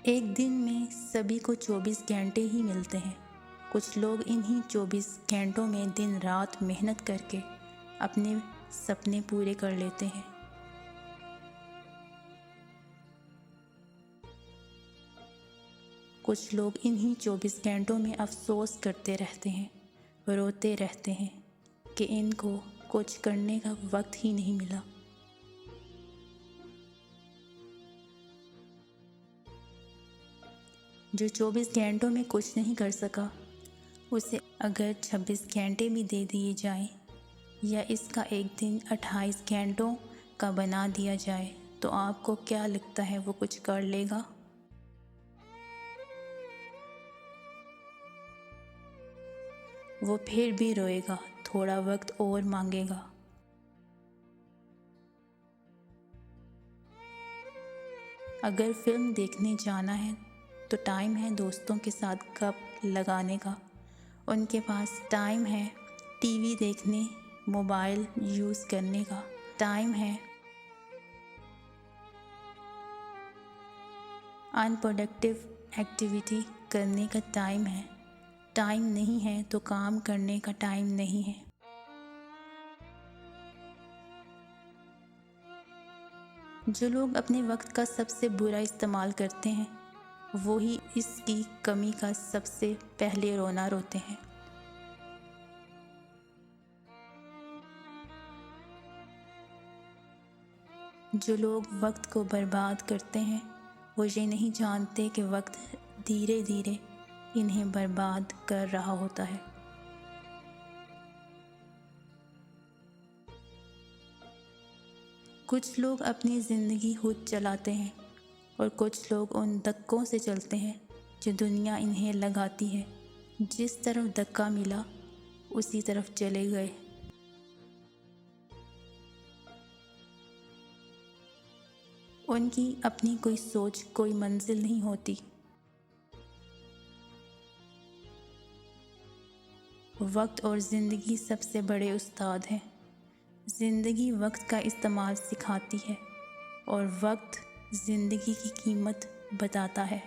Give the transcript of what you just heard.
एक दिन में सभी को 24 घंटे ही मिलते हैं। कुछ लोग इन्हीं 24 घंटों में दिन रात मेहनत करके अपने सपने पूरे कर लेते हैं। कुछ लोग इन्हीं 24 घंटों में अफसोस करते रहते हैं, रोते रहते हैं कि इनको कुछ करने का वक्त ही नहीं मिला। जो 24 घंटों में कुछ नहीं कर सका, उसे अगर 26 घंटे भी दे दिए जाएं या इसका एक दिन 28 घंटों का बना दिया जाए, तो आपको क्या लगता है वो कुछ कर लेगा? वो फिर भी रोएगा, थोड़ा वक्त और मांगेगा। अगर फिल्म देखने जाना है तो टाइम है दोस्तों के साथ गप लगाने का। उनके पास टाइम है टीवी देखने, मोबाइल यूज़ करने का। टाइम है अनप्रोडक्टिव एक्टिविटी करने का। टाइम है। टाइम नहीं है तो काम करने का टाइम नहीं है। जो लोग अपने वक्त का सबसे बुरा इस्तेमाल करते हैं, वो ही इसकी कमी का सबसे पहले रोना रोते हैं। जो लोग वक्त को बर्बाद करते हैं, वो ये नहीं जानते कि वक्त धीरे धीरे इन्हें बर्बाद कर रहा होता है। कुछ लोग अपनी ज़िंदगी खुद चलाते हैं और कुछ लोग उन धक्कों से चलते हैं जो दुनिया इन्हें लगाती है। जिस तरफ धक्का मिला उसी तरफ चले गए। उनकी अपनी कोई सोच, कोई मंजिल नहीं होती। वक्त और ज़िंदगी सबसे बड़े उस्ताद हैं। ज़िंदगी वक्त का इस्तेमाल सिखाती है और वक्त ज़िंदगी की कीमत बताता है।